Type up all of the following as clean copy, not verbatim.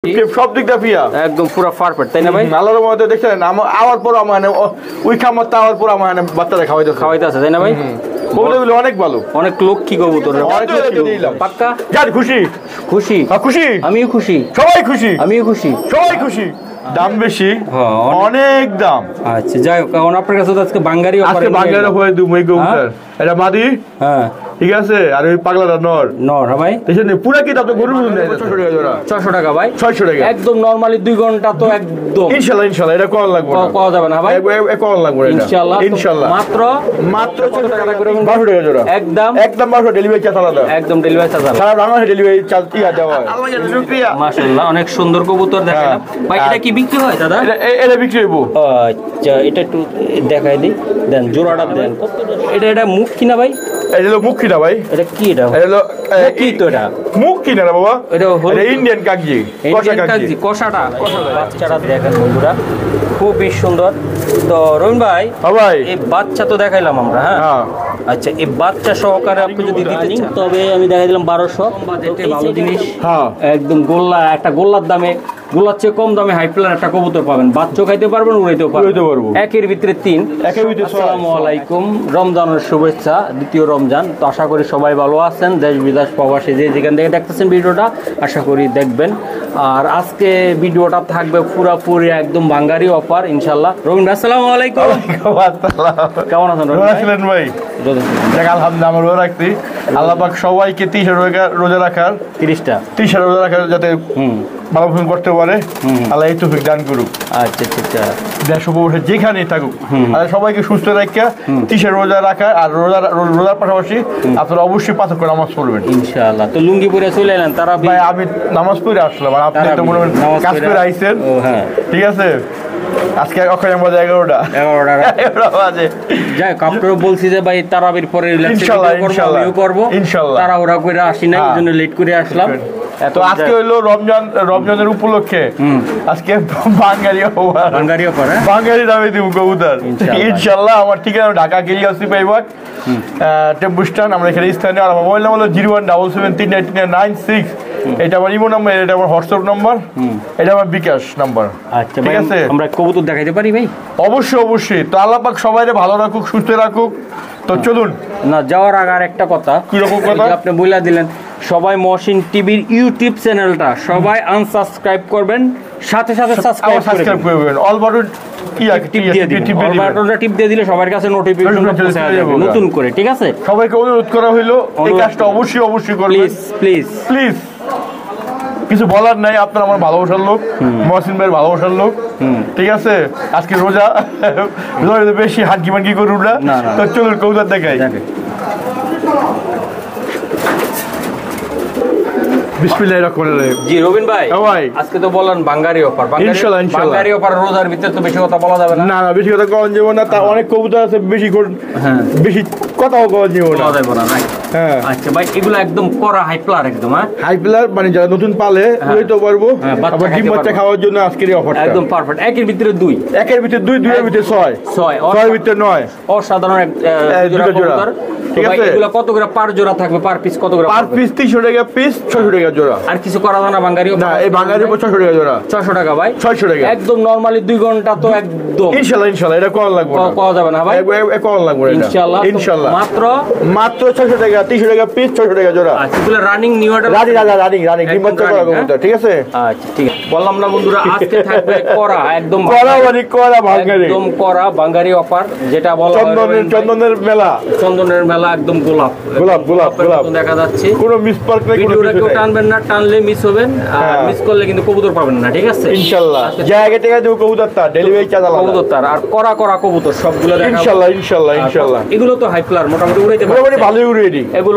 সব দিক দিয়ে ফিয়া একদম পুরো পারফেক্ট তাই না ভাই? আল্লাহর রহমতে দেখছেন আওয়ার পর আমার ওই খামারটা আওয়ার পর আমার বাচ্চাদের খাওয়াইতে আছে তাই না ভাই? কবুতরগুলো অনেক ভালো, অনেক লক্ষ্মী কবুতর। পাক্কা যার খুশি খুশি খুশি, আমিও খুশি, সবাই খুশি, আমিও খুশি, সবাই খুশি। দাম বেশি, অনেক দাম। আচ্ছা যাই হোক, কারণ আপনার কাছে তো আজকে বাঙ্গারি হয়ে দুই কবুতর, এটা মাদি, হ্যাঁ ঠিক আছে, আর ওই পাগলাটা নর। হ্যাঁ ভাই, পুরা কি আপনি গরু 600 টাকা ভাই, 600 টাকা একদম নরমালি 2 ঘন্টা তো একদম ইনশাআল্লাহ ইনশাআল্লাহ এটা কল লাগবে না, পাওয়া যাবে না ভাই, কল লাগবে না ইনশাআল্লাহ ইনশাআল্লাহ। মাত্র 600 টাকা করে 1200 টাকা জোড়া, একদম 1200 ডেলিভারি চার্জ আলাদা, একদম ডেলিভারি চার্জ আলাদা, সারা বাংলাদেশে ডেলিভারি চার্জ দেওয়া হয়। শুকরিয়া, মাশাআল্লাহ, অনেক সুন্দর কবুতর দেখালাম ভাই। এটা কি বিক্রি হয় দাদা? এটা বিক্রি হইব। আচ্ছা এটা একটু দেখাই দিই, দেন জোড়াটা দেন। এটা মুখ কিনা ভাই? এটা হলো মুখ কিনা ভাই। এটা কি? এটা হলো কি? তো এটা মুখ কিনা না বাবা, এটা ইন্ডিয়ান কাগজি, কষাটা। বাচ্চাটা দেখেন বন্ধুরা, খুবই সুন্দর। তো রবিন ভাই, ভাই এই বাচ্চা তো দেখাইলাম আমরা, হ্যাঁ আচ্ছা এই বাচ্চা সহকারে আপনি যদি দিতে চান, তবে আমি দেখাই দিলাম 1200, ভালো জিনিস, একদম গোল্লা, একটা গোল্লার দামে, গোল্লার চেয়ে কম দামে হাই প্লার একটা কবুতর পাবেন, বাচ্চা খাইতে পারবেন, উড়াইতেও পারবেন, একের ভিতরে 3, একের ভিতরে। আসসালামু আলাইকুম, রমজানের শুভেচ্ছা, দ্বিতীয় রমজান। তো আশা করি সবাই ভালো আছেন, দেশ বিদেশ প্রবাসী যে যেখান থেকে দেখতেছেন ভিডিওটা, আশা করি দেখবেন। আর আজকে ভিডিওটা থাকবে পুরাপুরি একদম বাঙ্গারি অফার ইনশাল্লাহ। রবিন ভাই আসসালামু আলাইকুম, কেমন আছেন ভাই? আলহামদুলিল্লাহ, আমরা রোজা রাখছি। আল্লাহ পাক সবাইকে 30 রোজা রাখার, 30টা রোজা রাখার যাতে ভালো ফোন করতে পারে, আল্লাহ এই তৌফিক দান করুক। আচ্ছা আচ্ছা, দেশ উপবর্ষে যেখানেই থাকুক, আর সবাইকে সুস্থ রাখা, 30 রোজা রাখা, আর রোজার পাশাপাশি আপনারা অবশ্যই 5 ওয়াক্ত নামাজ পড়বেন ইনশাআল্লাহ। তো লুঙ্গি পরে চলে এলেন তারা? ভাই আমি নামাজ পড়ে আসলাম, আর আপনি তো মনে করেন কাজ করে আইছেন, ঠিক আছে। আজকে অক্ষয় আমাদের 11টা বাজে। যাই হোক, আপনারা বলছি যে ভাই তারাবির পরে ইনশাআল্লাহ তারা ওরা করে আসি না, এই জন্য লেট করে আসলাম। তো আজকে হইলো রমজানের উপলক্ষে আজকে বাঙালি দামে দিব কবুতর ইনশাআল্লাহ। আমার ঠিকানা ঢাকা গেরিয়াসি পাইবাট টেম্পু স্ট্যান্ড, আমরা এখানে স্থানীয়। আর আমার মোবাইল নাম্বার হলো 017739996। এটা আমার ইমো নাম্বার, এটা আমার হোয়াটসঅ্যাপ নাম্বার, এটা আমার বিকাশ নাম্বার। আচ্ছা ঠিক আছে, আমরা কবুতর দেখাইতে পারি ভাই? অবশ্যই অবশ্যই। তো আল্লাহ পাক সবাইকে ভালো রাখুক, সুস্থ রাখুক। তো চলুন না, যাওয়ার আগে আর একটা কথা। কিরকম কথা? আপনি বলে দিলেন, সবাই মহসিন টিভির ইউটিউব চ্যানেলটা সবাই আনসাবস্ক্রাইব করবেন, সাথে সাথে সাবস্ক্রাইব করবেন, অল বাটন টিপ দিয়ে দিলে সবার কাছে নোটিফিকেশন নতুন করে, ঠিক আছে? সবাইকে অনুরোধ করা হইলো এই কাজটা অবশ্যই অবশ্যই করবেন, প্লিজ প্লিজ। কিছু বলার নাই, আপনার আমার ভালোবাসার লোক, মহসিন ভাইয়ের ভালোবাসার লোক, ঠিক আছে। আজকে রোজা বেশি হাঁটকি মানকি করুন না, তো চলুন কবুতর দেখাই। বিসমিল্লাহির রহমানির রহিম। জি রবিন ভাই, আজকে তো বলেন বাঙ্গারি অফার, বাঙ্গারি অফার রোজার ভিতরে তো বেশি কথা বলা যাবে না। না বেশি কথা কওয়া যাবে না, তা অনেক কবুতর আছে, বেশি কথাও কওয়া যাবে না। হ্যাঁ আচ্ছা ভাই, এগুলো একদম করা হাই প্লার, একদম হাই প্লার, মানে যারা নতুন পালে উড়াইতে পারবো, আবার ডিম বাচ্চা খাওয়ার জন্য আজকের এই অফারটা একদম পারফেক্ট। একের ভিতরে 2, একের ভিতরে 2, 2 এর ভিতরে 6, 6 এর ভিতরে 9, অসাধারণ এক জোড়া। ঠিক আছে, এগুলো কত করে পার জোড়া থাকবে? পার পিস কত করে? পার পিস 300 টাকা পিস, 600 টাকা জোড়া। আর কিছু করা যায় না বাঙ্গারি? না, এই বাঙ্গারি 600 টাকা জোড়া, 600 টাকা ভাই, 600 টাকা একদম নরমালি 2 ঘন্টা তো একদম ইনশাআল্লাহ ইনশাআল্লাহ এটা কল লাগবে না, পাওয়া যাবে না ভাই, কল লাগবে না ইনশাআল্লাহ ইনশাআল্লাহ। মাত্র 600 টাকা, 300 টাকা পিস, 600 টাকা জোড়া। আচ্ছা, এগুলো রানিং নিউ অর্ডার, রানিং ডিম বাচ্চা করা কবুতর, ঠিক আছে। আচ্ছা ঠিক আছে, বললাম না বন্ধুরা, আজকে থাকবে করা, একদম করা মানে করা বাঙ্গারি, একদম করা বাঙ্গারি অফার, যেটা বলা চন্দনের মেলা, একদম গোলাপ দেখা যাচ্ছে। কোনো মিস পার্ক নাই, ভিডিওটা কেউ টানবেন না, টানলে মিস হবেন, আর মিস করলে কিন্তু কবুতর পাবেন না, ঠিক আছে ইনশাআল্লাহ। জায়গা থেকে দেব কবুতরটা, ডেলিভারি চার্জ আলাদা, কবুতর আর করা কবুতর সবগুলো দেখাবো ইনশাআল্লাহ ইনশাআল্লাহ ইনশাআল্লাহ। এগুলো তো হাই প্লার, মোটামুটি উড়াইতে পারবে, মোটামুটি ভালোই উড়ে দি, এগুলো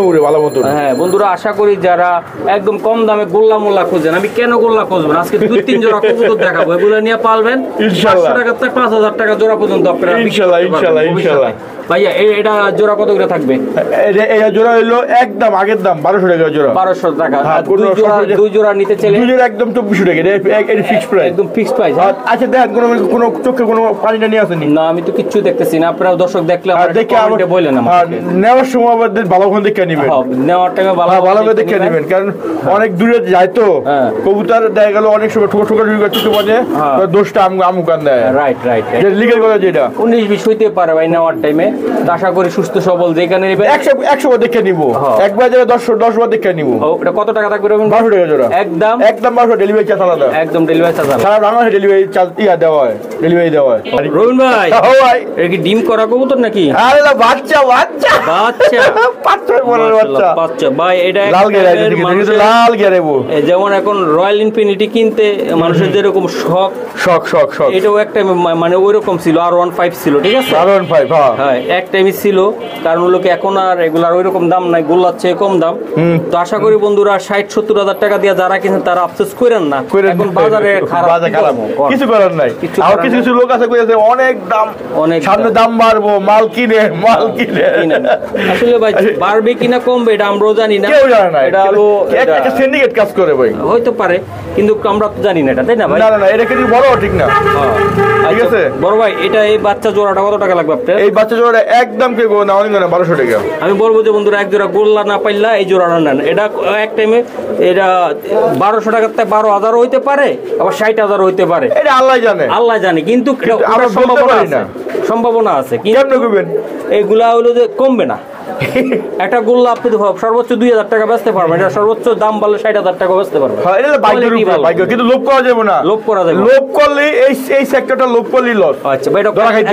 উড়ে ভালো মতো। হ্যাঁ বন্ধুরা, আশা করি যারা একদম কম দামে গোল্লা মোল্লা খোঁজেন, আমি কেন গোল্লা খুঁজবেন, আজকে 2-3 জোড়া কবুতর দেখাবো, এগুলো নিয়ে পালবেন ইনশাআল্লাহ। 500 টাকা থেকে 5000 টাকা জোড়া পর্যন্ত আপনারা ইনশাআল্লাহ ইনশাআল্লাহ ইনশাআল্লাহ। ভাইয়া এটা জোড়া কত করে থাকবে? এটা জোড়া হলো একদম আগের দাম 1200 টাকা জোড়া, 1200 টাকা। দুই জোড়া নিতে চাইলে দুই জোড়া একদম 2400 টাকা, এটা ফিক্সড প্রাইস, একদম ফিক্সড প্রাইস। আচ্ছা দেখেন, কোনো চোখে কোনো পানিটা নিয়ে আসেনি? না, আমি তো কিচ্ছু দেখতেছি না, আপনারা দর্শক দেখলে আমার কমেন্টে বলেন। নেওয়ার সময় আবার ভালো ফোন দেখে নেবেন, নেওয়ার টাইমে ভালো করে দেখে নেবেন, কারণ অনেক দূরে যায় তো কবুতর দেখা গেল অনেক সময় ঠোকা ঠোকা চুকে মানে দোষটা আমুকান দেয়। রাইট রাইট, লিগেল কথা যেটা 19-20 হইতে পারে ভাই নেওয়ার টাইমে। আশা করি সুস্থ সবল যেখানে নেবেন 100 বার দেখে নিব, একবার যাবে 10 বার দেখে নিব। এটা কত টাকা থাকবে? 1200 টাকা জোড়া, একদম 1200। ডেলিভারি চার্জ আলাদা, একদম ডেলিভারি চার্জ আলাদা, সারা বাংলাদেশে ডেলিভারি চার্জ দেওয়া হয়, ডেলিভারি দেওয়া হয়। রবিন ভাই ও ভাই, এটা কি ডিম করা কবুতর নাকি? আরে না, বাচ্চা বাচ্চা বাচ্চা বাচ্চা বাচ্চা ভাই, এটা লাল গেরে, লাল গেরে যেমন এখন রয়্যাল ইনফিনিটি কিনতে মানুষের যেরকম শখ, এটাও একটা মানে ওইরকম ছিল। R15 ছিল, ঠিক আছে, R15 হ্যাঁ এক টাইমই ছিল, কারণ লোকে এখন আর এগুলার ওইরকম দাম নাই, গোল্লার চেয়ে কম দাম। তো আশা করি বন্ধুরা 60-70 হাজার টাকা দিয়ে যারা কিনছেন তারা আফসোস করেন না, এখন বাজারে খারাপ, কিছু করার নাই। আর কিছু কিছু লোক আছে কইছে অনেক দাম, অনেক সামনে দাম বাড়বো, মাল কিনে আসলে ভাই বাড়বে কিনা কমবে এটা আমরাও জানি না, কেউ জানে না। এটা হলো একটা সিন্ডিকেট কাজ করে ভাই, হইতে পারে, কিন্তু আমরা তো জানি না এটা, তাই না ভাই? না এটা কিন্তু বড় ঠিক না। ঠিক আছে বড় ভাই, এটা এই বাচ্চা জোড়াটা কত টাকা লাগবে আপনার? এই বাচ্চা জোড়াটা একদম কে না 1200 টাকা। আমি বলবো যে বন্ধুরা এক জোড়া গোল্লা না পাইলা এই জোড়াটা নেন। এটা এক টাইমে এটা 1200 টাকার থেকে 12,000 হইতে পারে, আবার 60,000 হইতে পারে, এটা আল্লাহ জানে, কিন্তু সম্ভাবনা আছে। কেমনে কইবেন? এইগুলা হলো যে কমবে না। একটা গোল্লা আপনি সর্বোচ্চ 2,000 টাকা বেচতে পারবেন, এটা সর্বোচ্চ দাম বললে 60,000 টাকা বেচতে পারবেন। কিন্তু লোভ করা যাবে না, লোভ করা যাবে, লোভ করলে এই সেক্টরটা লোভ করলে লস। আচ্ছা ভাই,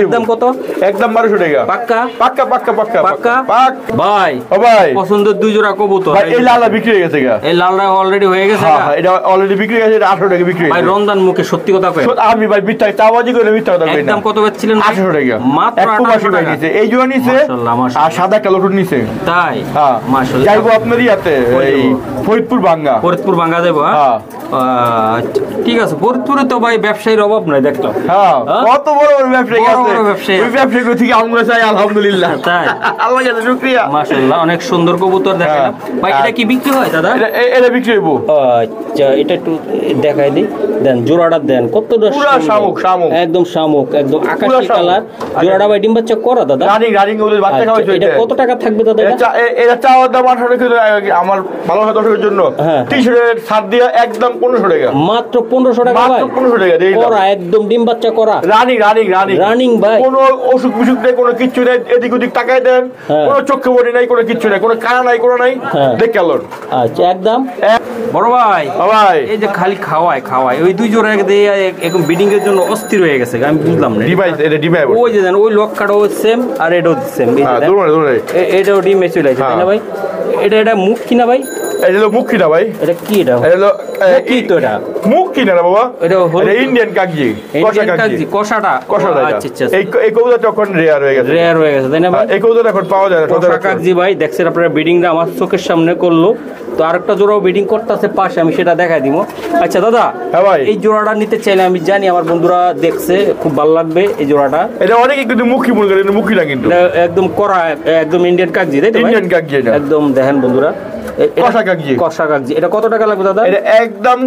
একদম কত? একদম 1200 টাকা। পাক্কা পাক্কা পাক্কা পাক্কা পাক্কা ভাই। ও ভাই, পছন্দের 2 জোড়া কবুতর। এই লালটা বিক্রি হয়ে গেছে, এই লালটা অলরেডি হয়ে গেছে, এটা অলরেডি বিক্রি হয়ে গেছে, এটা 800 টাকা বিক্রি। ভাই রমজান মুখে সত্যি কথা কই, আমি ভাই মিথ্যা চাওয়াজি করে মিথ্যা কথা কই না। একদম কত বেচছিলেন? 800 টাকা মাত্র। 800 টাকা নিচে এই জোড়া নিচে, আর সাদা কালোটুর নিচে। তাই? হ্যাঁ মাশাআল্লাহ। যাইবো আপনার ইয়াতে এই ফরিদপুর ভাঙ্গা দেবো। হ্যাঁ ঠিক আছে, ফরিদপুরে তো ভাই ব্যবসায়ীর অভাব নাই দেখলাম। হ্যাঁ কত বড় বড় ব্যবসায়ী আছে, ওই ব্যবসায়ী থেকে আমরা চাই আলহামদুলিল্লাহ। তাই? আল্লাহর কাছে শুকরিয়া, মাশাআল্লাহ। অনেক সুন্দর কবুতর দেখালাম ভাই। এটা কি বিক্রি হয় দাদা? এটা বিক্রি হইবো। আচ্ছা এটা একটু দেখাই দিই, দেন জোড়াটা দেন, কতটা পুরো শামুক, একদম শামুক, একদম আকাশী কালার জোড়াটা ভাই। ডিম বাচ্চা করা দাদা? রানিং ওদের বাচ্চা খাওয়াইছে। এটা কত টাকা থাকবে দাদা? এটা চাওয়ার দাম 800 টাকা, আমার ভালো দর্শকের জন্য 300 টাকা ছাড় দিয়ে একদম 1500 টাকা। মাত্র 1500 টাকা ভাই? মাত্র 1500 টাকা দেই করা, একদম ডিম বাচ্চা করা, রানিং ভাই। কোনো অসুখ বিসুখ নেই, কোনো কিচ্ছু নেই, এদিক ওদিক টাকায় দেন, কোনো চোখে বড়ি নাই, কোনো কিচ্ছু নাই, কোনো কানা নাই, কোনো নাই, দেখ কেমন। আচ্ছা একদম বড় ভাই। এই যে খালি খাওয়ায় ওই 2 জোড়া দিয়ে এখন বিডিং এর জন্য অস্থির হয়ে গেছে, আমি বুঝলাম না। ওই যে দেন ওই লক্কাটাও সেম আর এটাও সেম, এটাও ডিমে চলে আছে, তাই না ভাই? এটা মুখ কিনা ভাই? এটা হলো মুখ কিনা ভাই। এটা কি? এটা হলো কি? তো এটা মুখ কিনা না বাবা, এটা হলো ইন্ডিয়ান কাগজি, কষাটা। আচ্ছা আচ্ছা, এই কবুতরটা এখন রেয়ার হয়ে গেছে, তাই না ভাই? এই কবুতর এখন পাওয়া যায় না। কষা কাগজি ভাই, দেখছেন আপনারা বিডিংটা আমার চোখের সামনে করলো। তো আরেকটা জোড়াও বিডিং করতেছে পাশে, আমি সেটা দেখাই দিব। আচ্ছা দাদা, এই জোড়াটা নিতে চাইলে আমি জানি আমার বন্ধুরা দেখছে, খুব ভালো লাগবে এই জোড়াটা। এটা অনেকে কিন্তু মুখী মনে করে, মুখী না কিন্তু একদম করা, একদম ইন্ডিয়ান কাগজি, তাই তো? ইন্ডিয়ান কাগজি একদম দেখেন বন্ধুরা, কষা কাগজি। এটা কত টাকা লাগবে দাদা? এটা একদম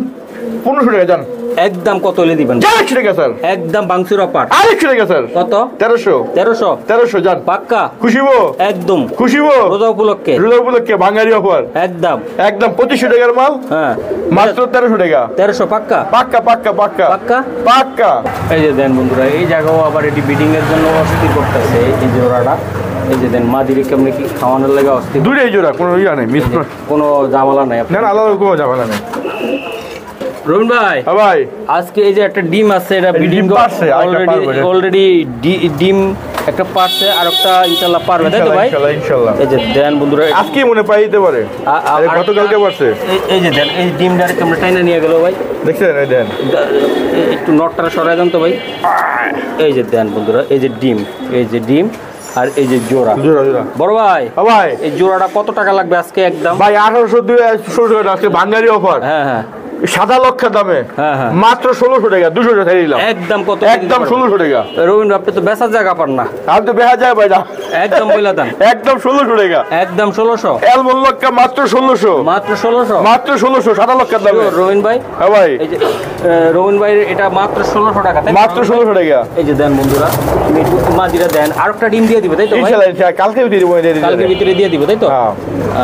1500 টাকা। জান একদম কত হলে দিবেন? 400 টাকা স্যার, একদম বাংসুর অপার। 800 টাকা স্যার। কত? 1300 জান। পাক্কা খুশি হবো? একদম খুশি হবো। রোজা উপলক্ষে বাঙালি অফার, একদম 2500 টাকার মাল। হ্যাঁ মাত্র 1300 টাকা। 1300 পাক্কা পাক্কা পাক্কা পাক্কা পাক্কা পাক্কা। এই যে দেন বন্ধুরা, এই জায়গাও আবার এটি বিডিং এর জন্য অস্থির করতেছে এই জোড়াটা। এই যে দেন মাদিরে কেমনি কি খাওয়ানোর লাগে অস্থির। দুইটাই জোড়া, কোনো ইয়া নেই, কোনো ঝামেলা নাই, না আলাদা কোনো ঝামেলা নেই। রবিন ভাই, ভাই আজকে এই যে একটা ডিম আছে, এটা বিডিং অলরেডি ডিম একটা পারছে, আর একটা ইনশাআল্লাহ পারবে, তাই তো ভাই? ইনশাআল্লাহ। এই যে দেন বন্ধুরা, আজকে মনে পাই দিতে পারে, গতকালকে পারছে। এই যে দেন, এই ডিমটা কেমন টাইনা নিয়ে গেল ভাই, দেখছেন? এই দেন একটু নটটা সরাই দেন তো ভাই। এই যে দেন বন্ধুরা, এই যে ডিম, এই যে ডিম, আর এই যে জোড়া। বড় ভাই, এই জোড়াটা কত টাকা লাগবে আজকে? একদম ভাই 1800 টাকা আজকে বাঙালি অফার। হ্যাঁ সাদা লক্ষের দামে হ্যাঁ হ্যাঁ মাত্র 1600 টাকা 200 টাকা ছেড়ে দিলাম একদম কত একদম 1600 টাকা রবীন্দ্র আপনি তো বেচার জায়গা পান না আমি তো বেহা যায় ভাই না একদম বইলা দেন একদম 1600 টাকা একদম 1600 এলমন লক্কা মাত্র 1600 মাত্র 1600 মাত্র 1600 সাদা লক্ষের দামে রবিন ভাই হ্যাঁ ভাই এই যে রবিন ভাই এটা মাত্র 1600 টাকা তাই মাত্র 1600 টাকা এই যে দেন বন্ধুরা আমি একটু মাদিরা দেন আর একটা ডিম দিয়ে দিবে তাই তো ভাই ইনশাআল্লাহ কালকে দিয়ে দিব কালকে ভিতরে দিয়ে দিব তাই তো হ্যাঁ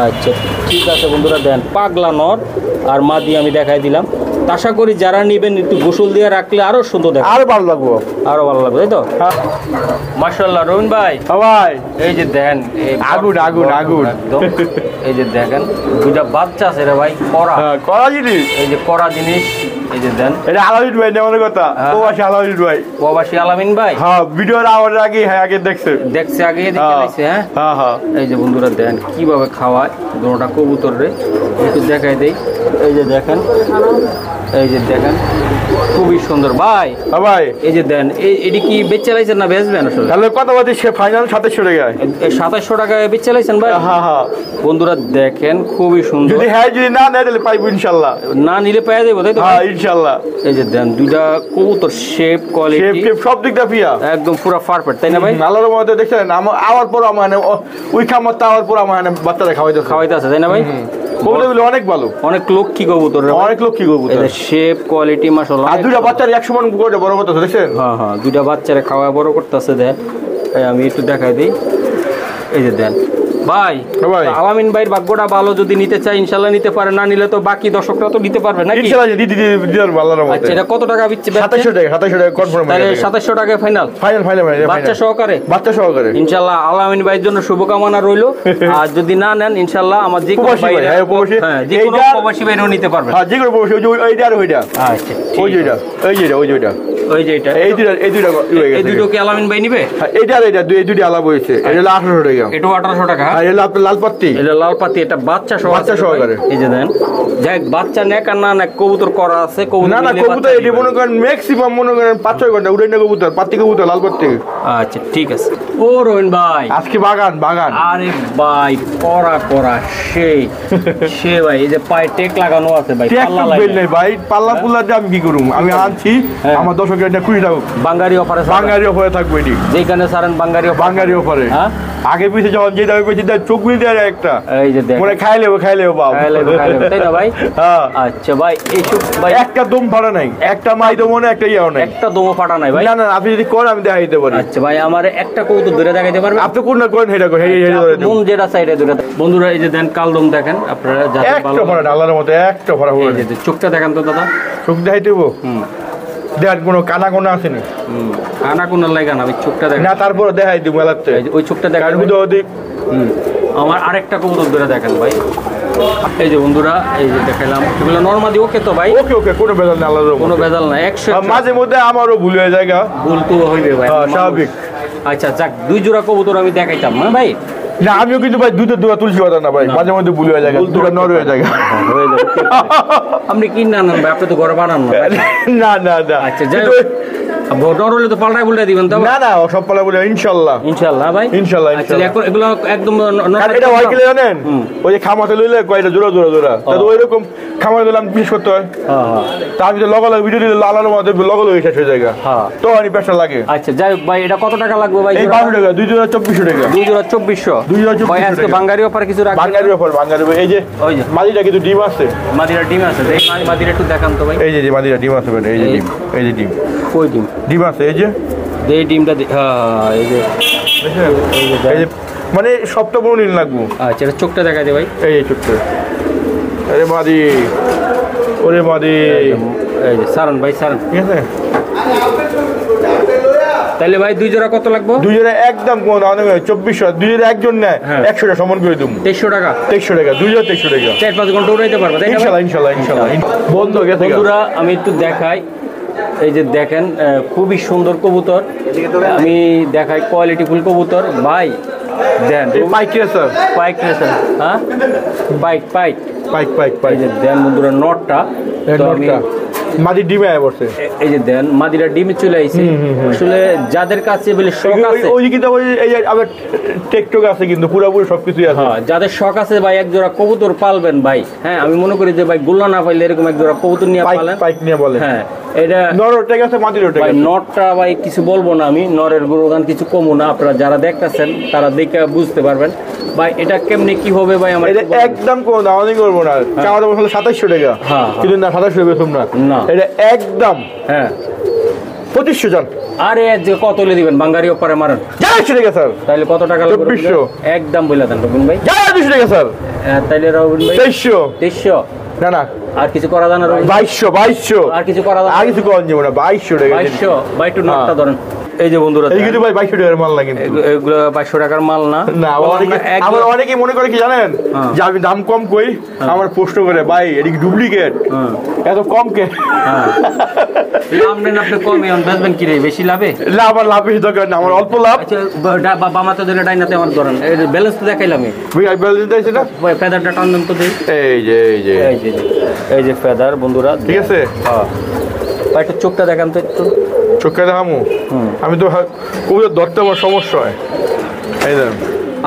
আচ্ছা ঠিক আছে বন্ধুরা দেন পাগলা নর আর মাদি আমি দেখাই দিলাম আশা করি যারা নেবেন একটু গোসল দিয়ে রাখলে আরো সুন্দর দেখবে আরো ভালো লাগবে আরো ভালো লাগবে তাই তো মাশাআল্লাহ রবিন ভাই ভাই এই যে দেন আগুন আগুন আগুন একদম এই যে দেখেন দুইটা বাচ্চা আছে রে ভাই করা করা জিনিস এই যে করা জিনিস এই যে দেন এটা আলামিন ভাই নেওয়ার কথা প্রবাসী আলামিন ভাই প্রবাসী আলামিন ভাই হ্যাঁ ভিডিওর আওয়ার আগে আগে দেখছে আগে দেখে লাইছে হ্যাঁ হ্যাঁ হ্যাঁ এই যে বন্ধুরা দেন কিভাবে খাওয়ায় দুটোটা কবুতর রে একটু দেখাই দেই এই যে দেখেন এই যে দেখেন খুবই সুন্দর ভাই ভাই এই যে দেন এটি কি বেচে লাইছেন না বেচবেন আসলে তাহলে কত বাদে সে ফাইনাল 2700 টাকা 2700 টাকায় বেচে লাইছেন ভাই হ্যাঁ হ্যাঁ বন্ধুরা দেখেন খুবই সুন্দর যদি হ্যাঁ যদি না নেয় তাহলে পাইবো ইনশাআল্লাহ না নিলে পেয়ে দেবো তাই তো হ্যাঁ ইনশাআল্লাহ এই যে দেন দুইটা কবুতর শেপ কোয়ালিটি সব দিকটা পিয়া একদম পুরো পারফেক্ট তাই না ভাই আল্লাহর মধ্যে দেখছেন আওয়ার পর আমার ওই খামার আওয়ার পর আমার বাচ্চারা খাওয়াইতে আছে তাই না ভাই কবুতরগুলো অনেক ভালো অনেক লক্ষ্মী কবুতর অনেক লক্ষ্মী কবুতর এটা শেপ কোয়ালিটি মাশাআল্লাহ আর দুইটা বাচ্চার 100 মণ করে বড় কথা দেখছেন হ্যাঁ হ্যাঁ দুইটা বাচ্চারা খাওয়া বড় করতেছে দেন আমি একটু দেখাই দিই এই যে দেন ভাই আলামিন ভাইয়ের ভাগ্যটা ভালো যদি নিতে চাই ইনশাআল্লাহ নিতে পারে না নিলে তো বাকি দর্শকরা তো নিতে পারবে না ইনশাআল্লাহ দিদি আল্লাহর রহমতে আচ্ছা এটা কত টাকা বিচ্ছে 2700 টাকা কনফার্ম তাহলে 2700 টাকা ফাইনাল বাচ্চা সহকারে ইনশাআল্লাহ আলামিন ভাইয়ের জন্য শুভকামনা রইলো আর যদি না নেন ইনশাআল্লাহ আমার যে কোনো ভাই হ্যাঁ যে কোনো প্রবাসী ভাইও নিতে পারবে হ্যাঁ যে কোনো প্রবাসী ওইটা আর ওইটা আচ্ছা ওই যেটা ওই যে এটা এই দুটো কি আলামিন ভাই নিবে এইটা আর এইটা এই দুটো আলাদা হয়েছে এটা 1800 টাকা এটা 1800 টাকা আর এটা লাল পাত্তি এটা বাচ্চা সহকারে এই যে দেন যাক বাচ্চা নেক আর না নেক কবুতর করা আছে না কবুতর এটি মনে করেন ম্যাক্সিমাম মনে করেন 5-6 ঘন্টা উড়ে না কবুতর পাত্তি কবুতর লাল পাত্তি আচ্ছা ঠিক আছে ও রোহিন ভাই আজকে বাগান আরে ভাই করা সে ভাই এই যে পায়ে টেক লাগানো আছে ভাই পাল্লা নাই ভাই পাল্লা পুল্লা দিয়ে আমি কি করুম আমি আনছি আমার দর্শকের এটা খুশি থাকুক বাঙালি অফারে থাকবে এটি যেখানে সারেন বাঙালি অফারে আগে পিছে যখন যে দামে পেয়েছি চোখ মিল দেয় একটা এই যে মনে খাই লেবো তাই না ভাই আচ্ছা ভাই এইসব ভাই একটা দম ফাটা নাই একটা মাই তো মনে একটা ইয়েও নাই একটা দমও ফাটা নাই ভাই না আপনি যদি করেন আমি দেখাই দিতে পারি আচ্ছা ভাই আমার একটা কবুতর ধরে দেখাইতে পারবেন আপনি কোন না করেন এটা মন যেটা সাইডে ধরে বন্ধুরা এই যে দেন কালদম দেখেন আপনারা যাদের ভালো একটা ফাটা আল্লাহর মতো একটা ফাটা এই যে চোখটা দেখেন তো দাদা চোখ দেখাই দেবো দেখ কোনো কানা কোনা আছে না কানা কোনার লাগা না আমি চোখটা দেখ না তারপর দেখাই দিব মেলাতে ওই চোখটা দেখাই আমার আরেকটা কবুতর ধরে দেখেন ভাই এই যে বন্ধুরা এই যে দেখাইলাম এগুলো নরমালি ওকে তো ভাই ওকে কোনো ভেজাল না আল্লাহর কোনো ভেজাল না 100 মাঝে মধ্যে আমারও ভুল হয়ে যায় ভুল তো হইবে ভাই স্বাভাবিক আচ্ছা যাক দুই জোড়া কবুতর আমি দেখাইতাম না ভাই না আমিও কিন্তু ভাই দুধের দুধ তুলছি কথা না ভাই মাঝে মধ্যে ভুল হয়ে যায় দুধ নর হয়ে যায় আপনি কি না ভাই আপনি তো ঘরে বানান না আচ্ছা যাই নর হলে তো পাল্টাই বলে দিবেন তো না সব পাল্টা বলে ইনশাআল্লাহ ভাই ইনশাআল্লাহ আচ্ছা এগুলো একদম এটা হয় কি জানেন ওই যে খামাতে লইলে কয়টা জোড়া তাহলে ওইরকম খামাতে দিলাম বিশেষ করতে হয় তা আমি তো লগা ভিডিও দিলে লালার মধ্যে লগা শেষ হয়ে যায় তো আমি পেশা লাগে আচ্ছা যাই ভাই এটা কত টাকা লাগবে ভাই 1200 টাকা 2 জোড়া 2400 টাকা 2 জোড়া 2400 ভাই আজকে বাঙালি অফার কিছু রাখবেন বাঙালি অফার এই যে ওই যে মাদিটা কিন্তু ডিম আছে এই মাদিরা একটু দেখান তো ভাই এই যে মাদিরা ডিম আছে এই যে ডিম কই ডিম আছে এই যে ডিমটা হ্যাঁ এই যে মানে সবটা বড় নীল লাগবো আচ্ছা এটা চোখটা দেখা দে ভাই এই চোখটা আরে মাদি ওরে মাদি এই যে সারন ভাই সারন ঠিক আছে তাহলে ভাই দুই জোড়া কত লাগবে দুই জোড়া একদম কোন 2400 দুই জোড়া একজন নেয় 100 টাকা সমান করে দেব 2300 টাকা দুই জোড়া 2300 টাকা 4-5 ঘন্টা উড়াইতে পারবে তাই না ইনশাআল্লাহ বন্ধ গেছে বন্ধুরা আমি একটু দেখাই এই যে দেখেন খুবই সুন্দর কবুতর আমি দেখাই কোয়ালিটি ফুল কবুতর ভাই দেন পাইক রেসার হ্যাঁ পাইক যে দেন বন্ধুরা নটটা তো আমি মাদি ডিমে আয় পড়ছে। এই যে দেন মাদিরা ডিমে চলে আইছে। আসলে যাদের কাছে বলে শখ আছে ওই কিন্তু এই যে আবার টেকটক আছে কিন্তু পুরোপুরি সবকিছুই আছে। হ্যাঁ, যাদের শখ আছে ভাই এক জোড়া কবুতর পালবেন ভাই, হ্যাঁ আমি মনে করি যে ভাই গুল্লা না পাইলে এরকম এক জোড়া কবুতর নিয়ে পালেন। পাইক নিয়ে বলেন। হ্যাঁ, এটা নর টেক আছে, মাদির টেক আছে। নটটা ভাই কিছু বলবো না আমি, নরের গুণগান কিছু কমু না, আপনারা যারা দেখতেছেন তারা দেখে বুঝতে পারবেন ভাই এটা কেমনে কি হবে ভাই। আমার এটা একদম কোনো দামানি করবো না, চাওয়া দাম হলো 2700 টাকা। হ্যাঁ কিন্তু না 2700 বেতন না, এটা একদম হ্যাঁ 2500 জান। আরে যে কত হলে দিবেন বাঙ্গারি ওপারে মারেন 400 টাকা স্যার। তাহলে কত টাকা লাগবে? 2400 একদম বলে দেন রবিন ভাই। 200 টাকা স্যার। তাইলে রবিন ভাই 2300 না না আর কিছু করা যায় না রবিন? 2200 আর কিছু করা যায়? আর কিছু করা যাবে না, 2200 টাকা। 2200 ভাই একটু নোটটা ধরেন। এই যে বন্ধুরা এই কিন্তু ভাই 2200 টাকার মাল না, কিন্তু এগুলো 2200 টাকার মাল না। না আমার অনেকে মনে করে কি জানেন, যে আমি দাম কম কই, আমার প্রশ্ন করে ভাই এটা কি ডুপ্লিকেট, এত কম কে? লাভ নেন আপনি কমে বেচবেন কি রে, বেশি লাভে? না আমার লাভ বেশি দরকার না, আমার অল্প লাভ। আচ্ছা বামাতে ধরে ডাইনাতে আমার ধরেন, এই ব্যালেন্স তো দেখাইলাম আমি। ভাই ব্যালেন্স দিতেছি না, ভাই ফেদারটা টান দেন তো দেই। এই যে এই যে ফেদার বন্ধুরা, ঠিক আছে। হ্যাঁ ভাই একটু চোখটা দেখান তো একটু। চোখটা দেখামু? আমি তো কবুতর ধরতে আমার সমস্যা হয়। এই দেখেন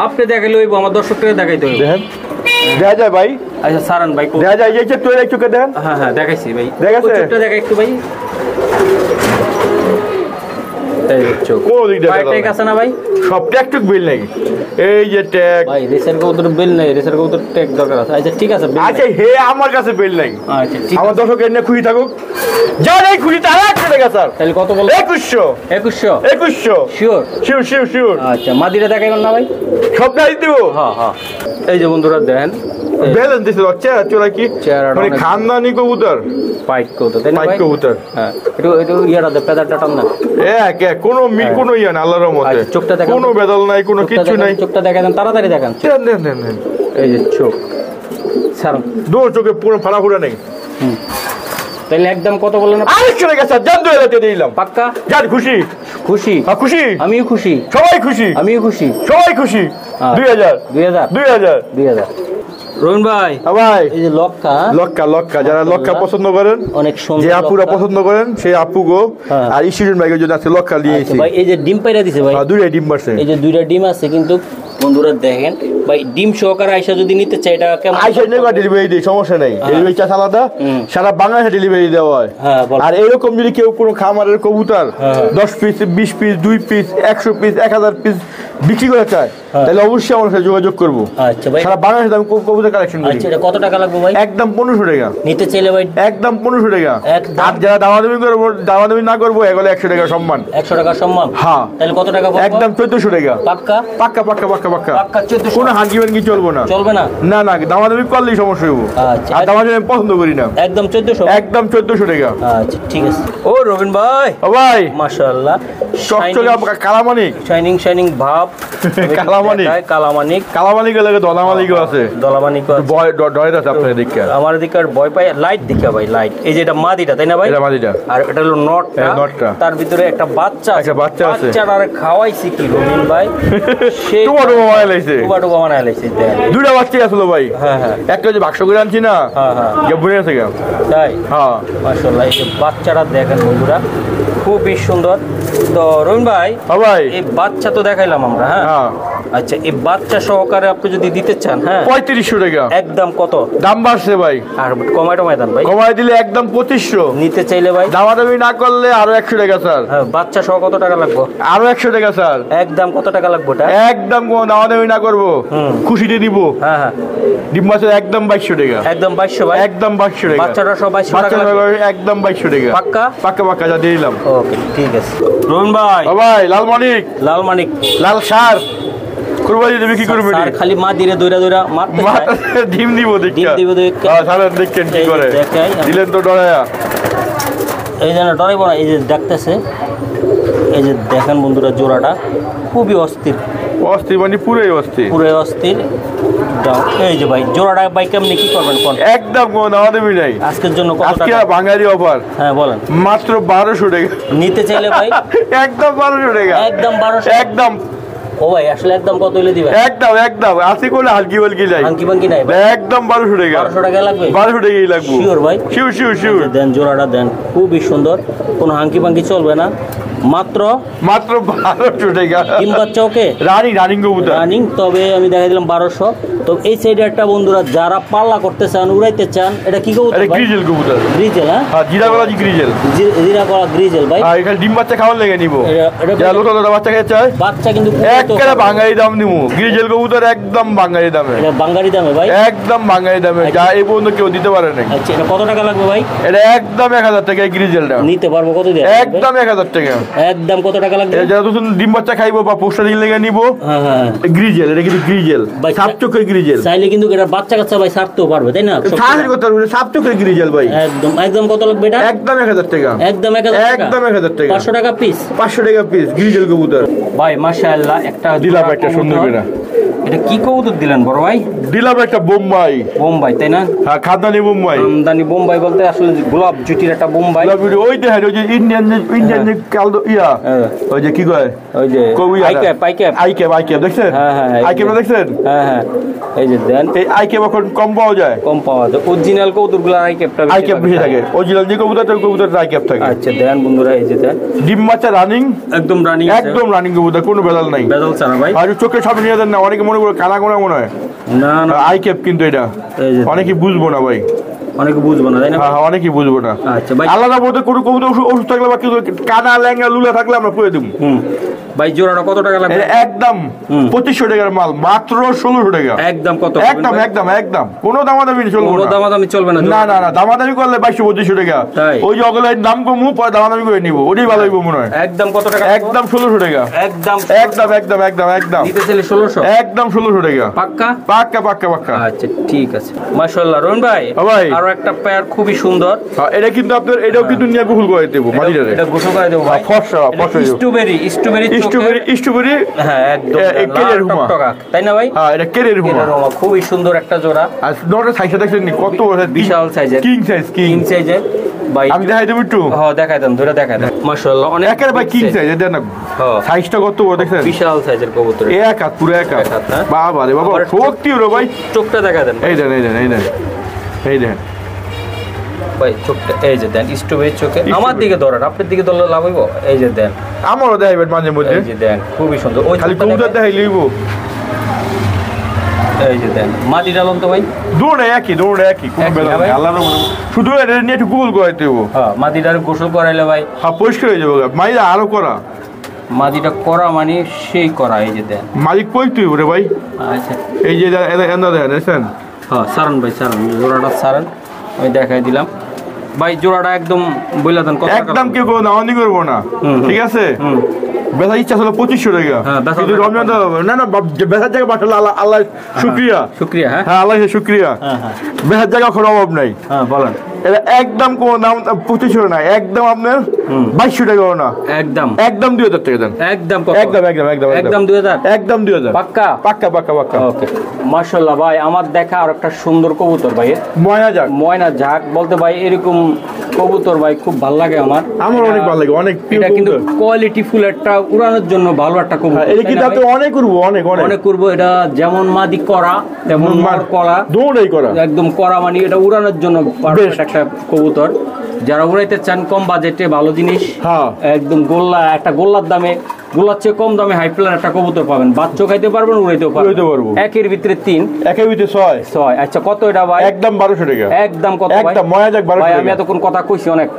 আপনি দেখাইলে হইব, আমার দর্শককে দেখাইতে হইব। দেখেন দেখা যায় ভাই। আচ্ছা সারান ভাই দেখা যায়, এই যে তোর এই চোখে দেখেন। হ্যাঁ হ্যাঁ দেখাইছি ভাই, দেখাছে? চোখটা দেখা একটু ভাই। এই চোখ কোন দিক দিয়ে ট্যাগ আছে না ভাই? সব ট্যাগ বিল নাই। এই যে ট্যাগ ভাই রেসার কবুতর বেল নাই, রেসার কবুতর ট্যাগ দরকার আছে। আচ্ছা ঠিক আছে, আচ্ছা হে আমার কাছে বিল নাই। আচ্ছা ঠিক আমার দর্শক এনে খুশি থাকুক, যা এই খুশি তারা একটা টাকা স্যার। তাহলে কত বল? 2100 শিওর শিওর। আচ্ছা মাদিরা দেখাইবেন না ভাই? সব নাই দিব। হ্যাঁ হ্যাঁ এই যে বন্ধুরা দেখেন ব্যালেন্স দিছে চেহারা চোরা কি মানে খানদানি কবুতর, পাইক কবুতর তাই না পাইক ভাই? কবুতর। হ্যাঁ একটু ইয়াটা দে, পেদারটা টান না। কোনো কোনো ইয়া না আল্লাহর রহমতে, চোখটা দেখেন, কোনো বেদল নাই, কোনো কিছু নাই। চোখটা দেখা দেন, তাড়াতাড়ি দেখান। দেন এই যে চোখ সারুন, দো চোখে পুরো ফাড়া নেই। তাহলে একদম কত বললেন? 800 টাকা স্যার, জান 2000 দিলাম। পাক্কা জান খুশি? খুশি খুশি, আমিও খুশি, সবাই খুশি, আমিও খুশি, সবাই খুশি। 2000 রবিন ভাই। ভাই এই যে লক্কা যারা লক্কা পছন্দ করেন, অনেক সুন্দর, যে আপুরা পছন্দ করেন সেই আপু গো। আর ইস্টুডেন্ট ভাইকে যদি আছে লক্কা নিয়েছি ভাই। এই যে ডিম পাইরা দিছে ভাই, দুইটা ডিম পারছে। এই যে দুইটা ডিম আছে, কিন্তু বন্ধুরা দেখেন ভাই ডিম সহকারে আইসা যদি নিতে চাই এটা কেমন? আইসা নেবা ডেলিভারি দেই, সমস্যা নাই। ডেলিভারি চার্জ আলাদা, সারা বাংলাদেশে ডেলিভারি দেওয়া হয়। আর এরকম যদি কেউ কোনো খামারের কবুতর 10 piece 20 piece 2 piece 100 piece 1000 piece বিক্রি করে চায়, তাহলে অবশ্যই আমার সাথে যোগাযোগ করবো। আচ্ছা ভাই সারা বাংলাদেশে আমি কবুতর কালেকশন করি। আচ্ছা এটা কত টাকা লাগবে ভাই? একদম 1500 টাকা নিতে চাইলে ভাই একদম 1500 টাকা। একদম। আর যারা দামাদামি করবো, দামাদামি না করবো, এগুলো 100 টাকা সম্মান। 100 টাকা সম্মান? হ্যাঁ। তাহলে কত টাকা পড়বে? একদম 1400 টাকা। পাক্কা পাক্কা পাক্কা পাক্কা পাক্কা পাক্কা 1400? কোনো হাঙ্গি ভাঙ্গি চলবো না, চলবে না? না না, দামাদামি করলেই সমস্যা হইব। আচ্ছা আর দামাদামি আমি পছন্দ করি না। একদম 1400? একদম 1400 টাকা। আচ্ছা ঠিক আছে। ও রবিন ভাই, ও ভাই মাশাআল্লাহ, চকচকে কালামানিক, শাইনিং ভাব। কালামানিক লাগে, দলামানিকও আছে, দলামানিক ভয় ডয়ের আছে আপনার দিকে। আমার দিকে ভয় পাই লাইট দিকে ভাই, লাইট। এই যে এটা মাদিটা তাই না ভাই? এটা মাদিটা। আর এটা হলো নটটা, তার ভিতরে একটা বাচ্চা আছে। বাচ্চাটার খাওয়াইছি কি রবিন ভাই, সেই টুবা বানায় লাইছে। দুইটা বাচ্চা আসলো ভাই। হ্যাঁ হ্যাঁ, একটা যে বাক্স করে আনছি না, বুঝে গেছে তাই? হ্যাঁ মাশাআল্লাহ, এই যে বাচ্চাটা দেখেন বন্ধুরা, খুবই সুন্দর। তো রবিন ভাই, এই বাচ্চা তো দেখাইলাম আমরা। হ্যাঁ আচ্ছা, এই বাচ্চা সহকারে আপনি যদি দিতে চান, হ্যাঁ 3500 টাকা। একদম কত দাম বাড়ছে ভাই? আর কমায় দেন ভাই। কমায় দিলে একদম 2500। নিতে চাইলে ভাই দামাদামি না করলে আরো 100 টাকা স্যার। হ্যাঁ, বাচ্চা সহ কত টাকা লাগবে? আরো 100 টাকা স্যার। একদম কত টাকা লাগবে এটা? একদম কোনো দামাদামি না করবো, খুশিতে দিব। হ্যাঁ হ্যাঁ, ডিম মাছের একদম 2200 টাকা। একদম 2200 ভাই? একদম 2200 টাকা। বাচ্চাটা সব 2200 টাকা লাগবে? একদম 2200 টাকা। পাক্কা পাক্কা পাক্কা, যা দিয়ে দিলাম। ওকে ঠিক আছে রবিন ভাই। ভাই লাল মানিক লাল সার কুরবানি দেবে কি করবে? স্যার খালি মা দিরে দইরা মারতে চায়। ডিম দিব দেখি, ডিম দিব দেখি। হ্যাঁ সারা দেখেন কি করে দিলেন তো ডরায়া। এই যে না ডরাইবো না, এই যে ডাকতেছে। এই যে দেখেন বন্ধুরা, জোড়াটা খুবই অস্থির মানে পুরোই অস্থির। এই যে ভাই জোড়াটা ভাই কেমনি কি করবেন কোন? একদম কোনো দাম দেবি নাই আজকের জন্য। কত আজকে টাকা? বাঙালি অফার। হ্যাঁ বলেন। মাত্র 1200 টাকা। নিতে চাইলে ভাই একদম 1200 টাকা। একদম 1200? একদম ও ভাই আসলে একদম কত হইলে দিবেন? একদম আসি কোলে হালকি বালকি যাই, হালকি বালকি নাই একদম 1200 টাকা। 1200 টাকা লাগবে? 1200 টাকাই লাগবে। শিওর ভাই? শিওর। দেন জোড়াটা দেন, খুবই সুন্দর, কোনো হাঙ্কি পাঙ্কি চলবে না, মাত্র 1200 টাকা। ডিম বাচ্চা ওকে রানিং কবুতর রানিং। তবে আমি দেখা দিলাম 1200। তো এই সাইডে একটা বন্ধুরা যারা পাল্লা করতে চান, উড়াইতে চান, এটা কি কবুতর? এটা গ্রিজেল কবুতর। গ্রিজেল? হ্যাঁ জিরা গলা গ্রিজেল। জিরা করা গ্রিজেল ভাই। আর এখানে ডিম বাচ্চা খাওয়ার লেগে নিব, যা লোটা বাচ্চা খেতে চায় বাচ্চা কিন্তু একেবারে বাঙালি দাম নিব। গ্রিজেল কবুতর একদম বাঙালি দামে। এটা বাঙালি দামে ভাই? একদম বাঙালি দামে, যা এই পর্যন্ত কেউ দিতে পারে না। আচ্ছা এটা কত টাকা লাগবে ভাই? এটা একদম 1000 টাকা গ্রিজেলটা নিতে পারবো? কত দিয়ে? একদম 1000 টাকা। একদম কত টাকা লাগবে? যারা তো ডিম বাচ্চা খাইবো বা পোস্টারিং লেগে নিব। হ্যাঁ গ্রিজেল, এটা কিন্তু গ্রিজেল, সাপ চোখের গ্রিজেল। চাইলে কিন্তু এটা বাচ্চা কাচ্চা ভাই ছাড়তেও পারবে, তাই না? সাপ চোখের গ্রিজেল ভাই। একদম কত লাগবে এটা? একদম 1000 টাকা। একদম 1000 টাকা। 500 টাকা পিস? 500 টাকা পিস গ্রিজেল কবুতর ভাই মাশাআল্লাহ। একটা দিলাম একটা সুন্দর করে। এটা কি কবুতর দিলেন বড় ভাই? দিলাম একটা বোম্বাই। তাই না? হ্যাঁ খানদানি বোম্বাই। খানদানি বোম্বাই বলতে আসলে গোলাপ জুটির একটা বোম্বাই। ওই দেখেন ওই যে ইন্ডিয়ান যে কালদো ইয়া, ওই যে কি কয়, ওই যে আইক্যাপ দেখছেন? হ্যাঁ আইক্যাপ দেখছেন? হ্যাঁ এই যে দেন, এই আইক্যাপ এখন কম পাওয়া যায়। অরিজিনাল কবুতরগুলো আইক্যাপ বেশি থাকে। অরিজিনাল যে কবুতর আইক্যাপ থাকে। আচ্ছা দেন বন্ধুরা, এই যে দেন ডিম বাচ্চা রানিং, একদম রানিং কবুতর, কোনো বেদাল নাই। বেদাল ছাড়া ভাই। আর চোখের সামনে নিয়ে দেন না, অনেকে মনে করে কানা কোনা মনে হয়। না আইক্যাপ কিন্তু এটা অনেকে বুঝবো না ভাই, অনেকে বুঝবো না, তাই না? হ্যাঁ অনেকেই বুঝবো না। আচ্ছা ভাই আলাদা বলতে কোনো কবুতর ওষুধ থাকলে বা কিছু কানা ল্যাঙ্গা লুলা থাকলে আমরা পুয়ে দেবো। ভাই জোড়াটা কত টাকা লাগবে? একদম 2500 টাকার মাল, মাত্র 1600 টাকা। একদম কত? একদম কোনো দামাদামি চলবে না। কোনো দামাদামি চলবে না? না দামাদামি করলে 2200-2500 টাকা। ওই যে অগলে দাম কমু, পরে দামাদামি করে নিব, ওটাই ভালো হইব মনে হয়। একদম কত টাকা? একদম 1600 টাকা। একদম দিতে চাইলে 1600? একদম 1600 টাকা। পাক্কা। আচ্ছা ঠিক আছে, মাশাআল্লাহ। রোহন ভাই আরো একটা পেয়ার খুবই সুন্দর। এটা কিন্তু আপনার, এটাও কিন্তু নিয়ে গোসল করে দেব মাটিটারে। এটা গোসল করে দেব ভাই। ফর্সা স্ট্রবেরি। হ্যাঁ একদম কেরের হুমা, তাই না ভাই? হ্যাঁ এটা কেরের হুমা, খুবই সুন্দর একটা জোড়া। আর নটা সাইজটা দেখছেন কত বড়, বিশাল সাইজের, কিং সাইজের ভাই। আমি দেখাই দেব একটু। হ্যাঁ দেখাই দেন, ধরে দেখাই দেন। মাশাআল্লাহ অনেক একেবারে ভাই কিং সাইজ, দেন না সাইজটা কত বড় দেখছেন? বিশাল সাইজের কবুতর, এক হাত, পুরো এক হাত। বাবা রে বাবা, শক্তি ওরে ভাই। চোখটা দেখা দেন, এই দেন ভাই চোখটা, এই যে দেন স্ট্রবেরি চোখে। আমার দিকে ধরেন, আপনার দিকে ধরলে লাভ হইব। এই যে দেন, আমারও দেখাইবেন মাঝে মধ্যে। এই যে দেন, খুবই সুন্দর। ওই খালি কবুতর দেখাই লইব। এই যে দেন, মাটি ডালন তো ভাই দৌড়ে একই, কোনো বেলা নাই। আল্লাহর শুধু এটা নিয়ে একটু গোল করাইতে হবো। হ্যাঁ মাটিটার গোসল করাইলে ভাই হ্যাঁ পরিষ্কার হয়ে যাবে। মাইরা আরো করা, মাটিটা করা মানে সেই করা। এই যে দেন, মালিক পড়তে হইব রে ভাই। আচ্ছা এই যে দেখেন। হ্যাঁ সারান ভাই, সারান জোড়াটা সারান, আমি দেখাই দিলাম ভাই। জোড়াটা একদম বইলা দেন কত? একদম কেউ কোনো দামানি করবো না, ঠিক আছে? বেচার ইচ্ছা ছিল 2500 টাকা, কিন্তু রমজান না বেচার জায়গা পাঠালো আল্লাহ শুক্রিয়া। হ্যাঁ আল্লাহ শুক্রিয়া। বেচার জায়গা কোনো অভাব নাই। হ্যাঁ বলেন। এটা একদম কোন দাম 2500 না, একদম আপনার 2200 টাকা না, একদম 2000 টাকা দেন। একদম 2000, একদম 2000। পাক্কা। ওকে মাশাআল্লাহ ভাই। আমার দেখা আর একটা সুন্দর কবুতর ভাই, ময়না ঝাক বলতে ভাই, এরকম কবুতর ভাই খুব ভালো লাগে আমার অনেক ভালো লাগে। অনেক এটা কিন্তু কোয়ালিটি ফুল, একটা উড়ানোর জন্য ভালো একটা কবুতর। এটা কিন্তু আপনি অনেক করবো। এটা যেমন মাদি করা, তেমন মার করা, দৌড়াই করা, একদম করা মানে এটা উড়ানোর জন্য পারফেক্ট একটা কবুতর। যারা উড়াইতে চান কম বাজেটে ভালো জিনিস, একদম গোল্লার দামে, গোল্লার চেয়ে কম দামে হাই প্লান একটা কবুতর পাবেন। বাচ্চা খাইতে পারবেন, উড়াইতেও পারবো। একের ভিতরে 3, একের ভিতরে 6। আচ্ছা কত এটা ভাই? একদম 1200 টাকা। একদম কত ভাই? ভাই আমি এতক্ষণ কথা কইছি অনেক,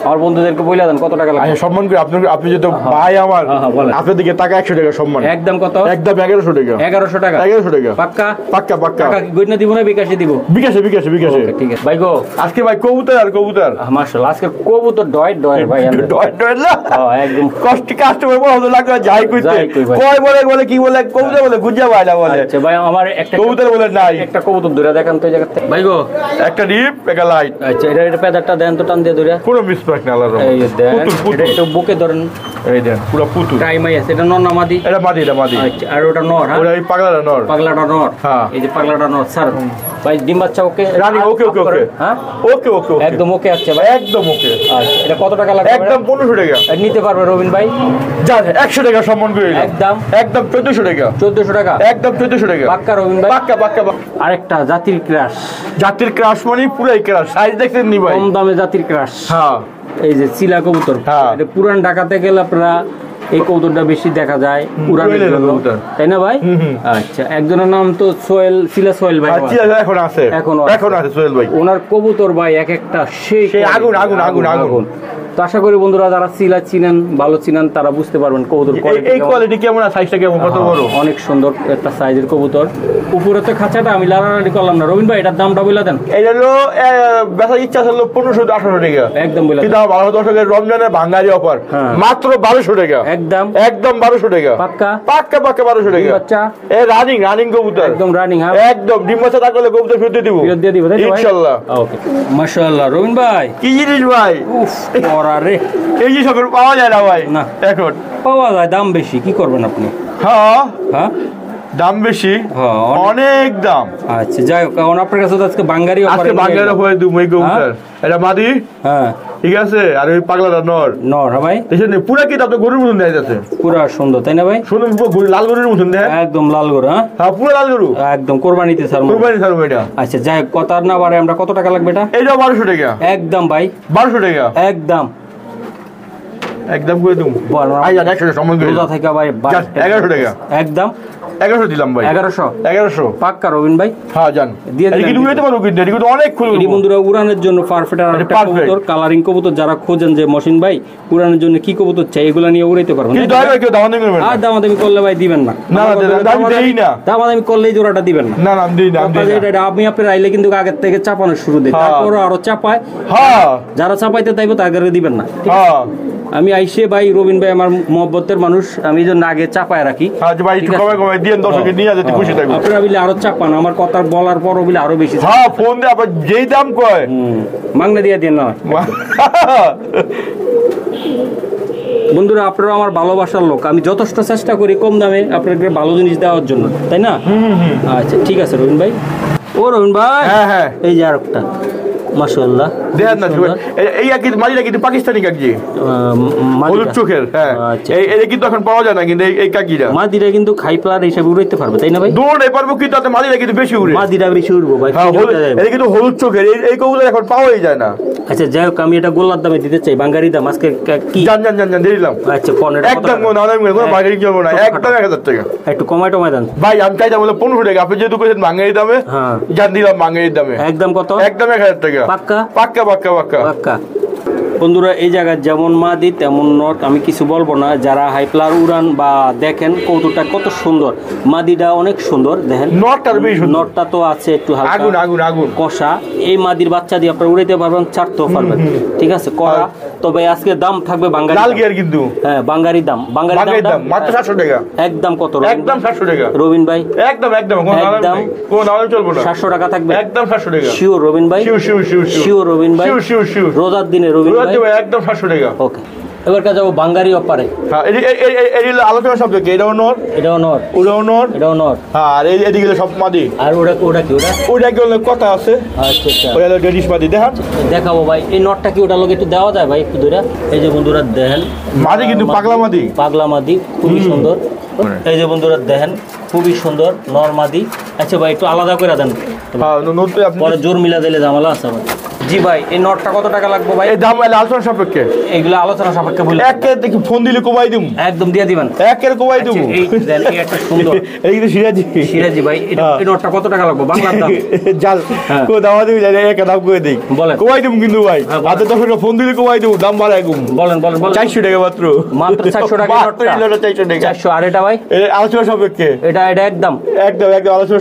আমার বন্ধুদেরকে বলে দেন কত টাকা লাগবে। সম্মান করে আপনি যেহেতু ভাই আমার, আপনার দিকে টাকা 100 টাকা সম্মান। একদম কত? একদম 1100 টাকা। 1100 টাকা। পাক্কা টাকা গইনা দিব না বিকাশে দিব? বিকাশে। ঠিক আছে ভাই গো। আজকে ভাই কবুতর মাশাআল্লাহ, আজকে কবুতর ডয় ভাই। ডয় না একদম কষ্ট কাস্টমার বড় লাগা যাই কইতে কয় বলে কি বলে কবুতর বলে গুজা বাইলা বলে। আচ্ছা ভাই আমার একটা কবুতর বলে নাই, একটা কবুতর ধরে দেখান তো এই জায়গা থেকে ভাই গো। একটা ডিপ, একটা লাইট। আচ্ছা এটা পেদারটা দেন তো, টান দিয়ে ধরে। কোনো মিসমার্ক না আল্লাহর এই রহমতে দেন পুতুল এটা পুতুল একটু বুকে ধরেন এই দেন পুরো পুতুল টাইমাই আছে এটা নর না মাদি এটা মাদি আচ্ছা আর ওটা নর হ্যাঁ ওটা এই পাগলাটা নর পাগলাটা নর হ্যাঁ এই যে পাগলাটা নর স্যার ভাই ডিম বাচ্চা ওকে রানী ওকে ওকে ওকে হ্যাঁ ওকে ওকে একদম ওকে আছে ভাই একদম ওকে আচ্ছা এটা কত টাকা লাগবে একদম 1500 টাকা নিতে পারবে রবিন ভাই জান 100 টাকা সম্মান করে দিলাম একদম একদম 1400 টাকা 1400 টাকা একদম 1400 টাকা পাক্কা রবিন ভাই পাক্কা পাক্কা আরেকটা জাতির ক্রাশ জাতির ক্রাশ মানে পুরাই ক্রাশ সাইজ দেখছেন নি ভাই কম দামে জাতির ক্রাশ হ্যাঁ এই যে চিলা কবুতর হ্যাঁ। এটা পুরান ঢাকাতে গেলে আপনারা এই কবুতরটা বেশি দেখা যায় পুরানের সোহেলের জন্য কবুতর। তাই না ভাই আচ্ছা একজনের নাম তো সোহেল চিলা সোহেল ভাই আচ্ছা এখন আছে এখন আছে সোহেল ভাই ওনার কবুতর ভাই এক একটা সেই আগুন আগুন আগুন আগুন তো আশা করি বন্ধুরা যারা চিলা চিনেন ভালো চিনেন তারা বুঝতে পারবেন কবুতর এই কোয়ালিটি কেমন আর সাইজটা কেমন কত বড় অনেক সুন্দর একটা সাইজের কবুতর উপরে তো খাঁচাটা আমি লাড়ালাড়ি করলাম না রবিন ভাই এটার দামটা বলে দেন এটা হলো বেচার ইচ্ছা ছিল 1500-1800 টাকা একদম বলে কিন্তু আমার 12 দশকের রমজানের বাঙালি অফার মাত্র 1200 টাকা একদম একদম 1200 টাকা পাক্কা পাক্কা পাক্কা 1200 টাকা বাচ্চা এই রানিং কবুতর একদম রানিং হ্যাঁ একদম ডিম বাচ্চা থাকলে কবুতর ফেরত দিয়ে দিব ফেরত দিয়ে দিব তাই তো ভাই ইনশাআল্লাহ ওকে মাশাআল্লাহ রবিন ভাই কি জিনিস ভাই উফ ওরা রে এই যে সকল পাওয়া যায় না ভাই না এখন পাওয়া যায় দাম বেশি কি করবেন আপনি হ্যাঁ হ্যাঁ দাম বেশি হ্যাঁ অনেক দাম আচ্ছা যাই হোক কারণ আপনার কাছে তো আজকে বাঙ্গারি আজকে বাঙালির হয়ে দিব এই কবুতর এটা মাদি হ্যাঁ ঠিক আছে আর ওই পাগলাটা নর নর হ্যাঁ ভাই দেখেন পুরা কি তো গরুর মতন দেখা যাচ্ছে পুরা সুন্দর তাই না ভাই শুনুন লাল গরুর মতন দেখ একদম লাল গরু হ্যাঁ হ্যাঁ পুরো লাল গরু একদম কোরবানিতে স্যার কুরবানি ছাড়বো এটা আচ্ছা যাই হোক কত আর না বারে আমরা কত টাকা লাগবে এটা এইটা 1200 টাকা একদম ভাই 1200 টাকা একদম একদম করে দিম বল আই জান 100 টাকা সম্মান করে রোজা থেকে ভাই 1100 টাকা একদম 1100 দিলাম ভাই 1100 পাক্কা রবিন ভাই হ্যাঁ জান দিয়ে দিলাম কিন্তু উড়াইতে পারবো কিন্তু এটা অনেক খুলে এই বন্ধুরা উড়ানের জন্য পারফেক্ট আর একটা কবুতর কালারিং কবুতর যারা খোঁজেন যে মশিন ভাই উড়ানের জন্য কি কবুতর চাই এগুলো নিয়ে উড়াইতে পারবেন কিন্তু দয়া করে কেউ দামাদামি করবেন আর দামাদামি করলে ভাই দিবেন না না আমি দেই না দামাদামি করলেই জোড়াটা দিবেন না না আমি দেই না আমি আপনার আইলে কিন্তু আগের থেকে চাপানো শুরু দেয় তারপর আরো চাপায় হ্যাঁ যারা চাপাইতে চাইবো তাদেরকে দিবেন না হ্যাঁ আমি আইসে ভাই রবিন ভাই আমার মহব্বতের মানুষ আমি জন্য আগে চাপায় রাখি আজ ভাই একটু কমে দিয়েন দর্শকে নিয়ে যেতে খুশি থাকবো আপনারা বিলে আরো চাপান আমার কথা বলার পরও বিলে আরো বেশি হ্যাঁ ফোন দিয়ে আবার যেই দাম কয় মাংনা দিয়ে দেন না বন্ধুরা আপনারা আমার ভালোবাসার লোক আমি যথেষ্ট চেষ্টা করি কম দামে আপনাকে ভালো জিনিস দেওয়ার জন্য তাই না আচ্ছা ঠিক আছে রবিন ভাই ও রবিন ভাই হ্যাঁ এই যে আরেকটা মাশাআল্লাহ দেখেন না এই কি মালিটা কিন্তু পাকিস্তানি কাকি হলুদ চোখের হ্যাঁ এই কিন্তু এখন পাওয়া যায় না কিন্তু এই কাকিটা মাদিরা কিন্তু খাইপ্লার হিসেবে উড়াইতে পারবে তাই না ভাই দৌড়ে পারবো কিন্তু তাতে মাদিরা কিন্তু বেশি উড়ে মাদিরা বেশি উড়বো ভাই এটা কিন্তু হলুদ চোখের এই কবুতর এখন পাওয়াই যায় না আচ্ছা যাই হোক আমি এটা গোল্লার দামে দিতে চাই বাঙ্গারি দাম আজকে কি জান দিলাম আচ্ছা 15 একদম না কোনো বাঙ্গারি কি হবে না একদম 1000 টাকা একটু কমাই দেন ভাই আমি চাইতাম বলে 1500 টাকা আপনি যেহেতু কইছেন বাঙ্গারি দামে হ্যাঁ জান দিলাম বাঙ্গারি দামে একদম কত একদম 1000 টাকা পাক্কা পাক্কা পাক্কা পাক্কা পাক্কা বন্ধুরা এই জায়গায় যেমন মাদি তেমন নট আমি কিছু বলবো না যারা হাইপ্লার উড়ান বা দেখেন কৌতুকটা কত সুন্দর মাদিটা অনেক সুন্দর দেখেন নটটার বেশি সুন্দর নটটা তো আছে একটু হালকা আগুন আগুন আগুন কষা এই মাদির বাচ্চা দিয়ে আপনারা উড়াইতে পারবেন ছাড়তেও পারবেন ঠিক আছে কড়া তবে আজকে দাম থাকবে বাঙ্গারি লাল গিয়ার কিন্তু হ্যাঁ বাঙ্গারি দাম বাঙ্গারি দাম মাত্র 700 টাকা একদম কত একদম 700 টাকা রবিন ভাই একদম কোন দাম চলবে না 700 টাকা থাকবে একদম 700 টাকা শিওর রবিন ভাই শিওর রবিন ভাই শিওর রোজার দিনে রবিন ভাই একদম 700 টাকা ওকে এবার কাজ যাবো বাঙ্গারি অপারে হ্যাঁ এই আলোচনা সব দেখে এটাও নর এটাও নর ওটাও নর এটাও নর হ্যাঁ আর এদিকে সব মাদি আর ওটা কি ওটা কি কথা আছে আচ্ছা আচ্ছা ওটা ডেডিশ মাদি দেখান দেখাবো ভাই এই নটটা কি ওটা লোক একটু দেওয়া যায় ভাই একটু ধরে এই যে বন্ধুরা দেখেন মাদি কিন্তু পাগলা মাদি খুবই সুন্দর এই যে বন্ধুরা দেখেন খুবই সুন্দর নর মাদি আচ্ছা ভাই একটু আলাদা করে দেন পরে জোর মিলা দিলে ঝামেলা আছে ভাই জি ভাই এই নটটা কত টাকা লাগবে ভাই এই দাম আলোচনা সাপেক্ষে এগুলো আলোচনা সাপেক্ষে বলি একে দেখি ফোন দিলে কোবাই দিম একদম দিয়ে দিবেন একের কোবাই দিম এই দেন এই একটা সুন্দর এই কিন্তু সিরাজি ভাই এই নটটা কত টাকা লাগবে বাংলার দাম জাল কো দাও দিবি জানি এক দাম করে দেই বলেন কোবাই দিম কিন্তু ভাই হাতে 10 ফোন দিলে কোবাই দিম দাম বাড়াই গুম বলেন 400 টাকা মাত্র 400 টাকা নটটা 400 টাকা 400 আর এটা ভাই এই আলোচনা সাপেক্ষে এটা একদম আলোচনা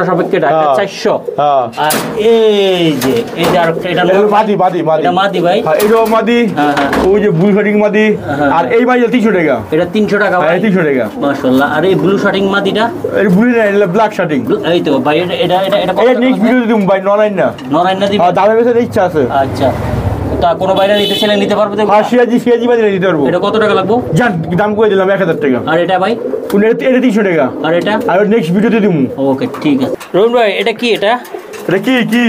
সাপেক্ষে এটা 400 হ্যাঁ আর এই যে আর এটা মাদি এটা মাদি ভাই এটাও মাদি ওই যে ব্লু শার্টিং মাদি আর এই মাদি 300 টাকা এটা 300 টাকা ভাই 300 টাকা মাশাআল্লাহ আর এই ব্লু শার্টিং মাদিটা এই ব্লু না এটা ব্ল্যাক শার্টিং এই তো ভাই এটা এটা নেক্সট ভিডিও দিম ভাই নরাইন না দিবেন দামে বেশি ইচ্ছা আছে আচ্ছা তা কোনো বাইরে নিতে ছেলে নিতে পারবে তো? সিরাজি বাজারে নিতে পারবো। এটা কত টাকা লাগবো? জান দাম করে দিলাম 1000 টাকা। আর এটা ভাই? এটা 300 টাকা। আর এটা? আর নেক্সট ভিডিওতে দিমু। ওকে ঠিক আছে। রবিন ভাই এটা কি? এটা কি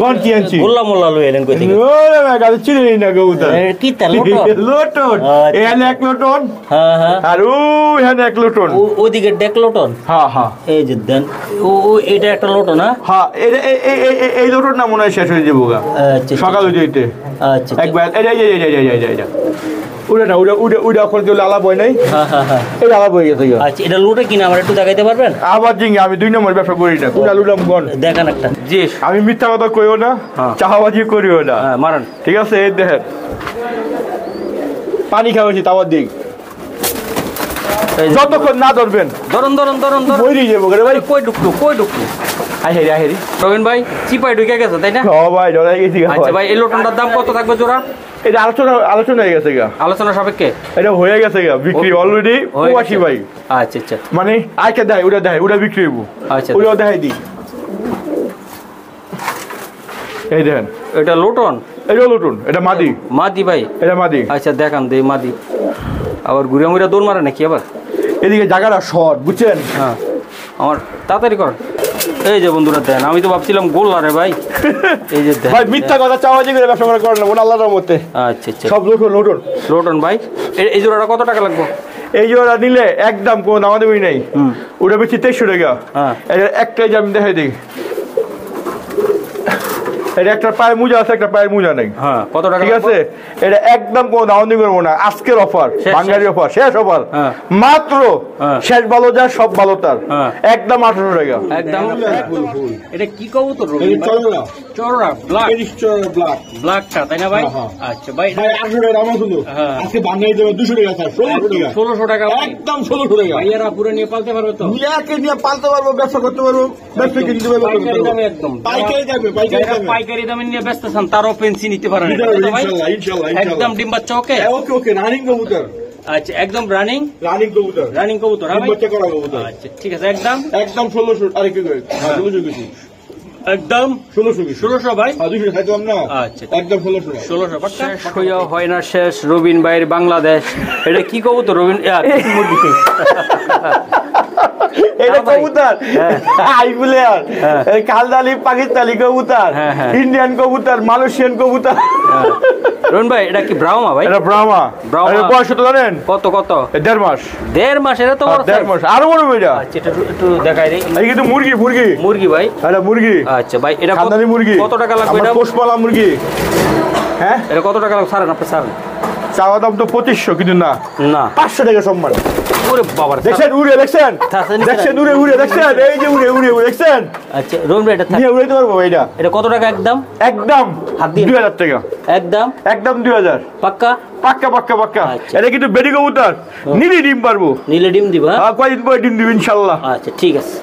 কোন কি আনছি? গোল্লা মোল্লা লই এলেন কই থেকে? ওরে ভাই গাল চিনি না কবুতর। কি তা লোটন? লোটন এখানে এক লোটন। হ্যাঁ আর এখানে এক লোটন। ওদিকে ডেক লোটন। হ্যাঁ এই যে দেন এটা একটা লোটন। হ্যাঁ এই লোটন না মনে হয় শেষ হয়ে যাবো গা। আচ্ছা সকালে যেতে। আচ্ছা একবার এই উড়ে না উড়ে এখন যে লালা বই নাই। হ্যাঁ এই লালা বই গেছে। আচ্ছা এটা লুটে কিনা আমার একটু দেখাইতে পারবেন? আবার জিঙ্গি আমি 2 নম্বর ব্যবসা করি না। কোনটা লুটাম গন দেখান একটা। জি আমি মিথ্যা কথা কইও না, চাহাবাজি করিও না। হ্যাঁ মারান। ঠিক আছে এই দেখেন পানি খাওয়াছি তাওয়ার দিক যতক্ষণ না ধরবেন। ধরুন বইরি যাবো ভাই। কই ঢুকলো আহেরি রবিন ভাই চিপাই ঢুকে গেছে তাই না? ও ভাই ডরাই গেছি। আচ্ছা ভাই এই লোটনটার দাম কত থাকবে জোড়া? এটা আলোচনা হয়ে গেছে গা। আলোচনা সাপেক্ষে এটা হয়ে গেছে গা বিক্রি অলরেডি 82 ভাই। আচ্ছা মানে আজকে দেয় ওটা বিক্রি হইব। আচ্ছা ওটাও দেখাই দিই। এই দেখেন এটা লোটন। এটা লোটন। এটা মাদি ভাই। এটা মাদি। আচ্ছা দেখান দে মাদি। আবার ঘুরে মুড়ে দৌড় মারে নাকি আবার? এদিকে জায়গাটা শর্ট বুঝছেন? হ্যাঁ আমার তাড়াতাড়ি কর। এই যে বন্ধুরা দেন আমি তো ভাবছিলাম গোল্লা রে ভাই। এই যে ভাই মিথ্যা কথা চাওয়াজি করে ব্যবসা করেন না আল্লাহর রহমতে। আচ্ছা সব লোটন ভাই। এই জোড়াটা কত টাকা লাগবে? এই জোড়া নিলে একদম কোনো দাম দেবই নাই। ওটা বেশি 2300 টাকা। এটা একটাই যে আমি দেখাই দিই। এটা একটা পায়ের মোজা আছে, একটা পায়ের মোজা নেই। কত টাকা? ঠিক আছে এটা একদম কোনো দাম করবো না। আজকের অফার, বাঙালি অফার, শেষ অফার মাত্র। শেষ ভালো যা সব ভালো তার একদম 800 টাকা। একদম। এটা কি কবুতর? চড়া ব্ল্যাকটা তাই না ভাই? আচ্ছা ভাই 800 টাকা দাম শুধু। আজকে বাঙালি দেবে 200 টাকা স্যার। 1600 টাকা একদম 1600 টাকা। ভাইয়ারা পুরো নিয়ে পালতে পারবে তো? নিয়ে পালতে পারবো, ব্যবসা করতে পারবো, ব্যবসা কিনতে পারবো। পাইকারি দামে একদম। পাইকারি দামে নিয়ে ব্যস্ত আছেন তারও পেন্সি নিতে পারেন ইনশাআল্লাহ। একদম ডিম্বা চকে। ওকে রানিং কবুতর। আচ্ছা একদম রানিং কবুতর। বাচ্চা করা কবুতর। আচ্ছা ঠিক আছে একদম 1600। আরে কি কই 1600 কিছু একদম 1600 ভাই। 200 খাইতাম না। আচ্ছা একদম 1600 পাক্কা। হয় না শেষ রবিন ভাইয়ের বাংলাদেশ। এটা কি কবুতর রবিন? মুরগি। এটা কবুতর আইগুলিয়ার কালদালি পাকিস্তানি কবুতর, ইন্ডিয়ান কবুতর, মালয়েশিয়ান কবুতর। রবিন ভাই এটা কি ব্রাহ্মা ভাই? এটা ব্রাহ্মা। বয়স কত জানেন? কত 1.5 মাস। 1.5 মাস? এটা তো বড় 1.5 মাস আরো বড় এটা। আচ্ছা এটা একটু দেখাই দেই। এই কিন্তু মুরগি ভাই। এটা মুরগি। আচ্ছা ভাই এটা খানদানি মুরগি। কত টাকা লাগবে এটা? পোষপালা মুরগি। হ্যাঁ এটা কত টাকা লাগবে? ছাড়েন আপনি ছাড়েন। চাওয়া দাম তো 2500 কিন্তু না 500 টাকা সম্মান। ওরে বাবা দেখছেন দেখছেন উড়ে দেখছেন এই যে উড়ে দেখছেন। আচ্ছা রবিন ভাই এটা নিয়ে উড়াইতে পারবো এটা কত টাকা? একদম হাত দিয়ে 2000 টাকা। একদম 2000 পাক্কা। এটা কিন্তু বেডি কবুতর। নিলে ডিম পারবো। নিলে ডিম দিবা? কয়দিন পরে ডিম দিব ইনশাআল্লাহ। আচ্ছা ঠিক আছে।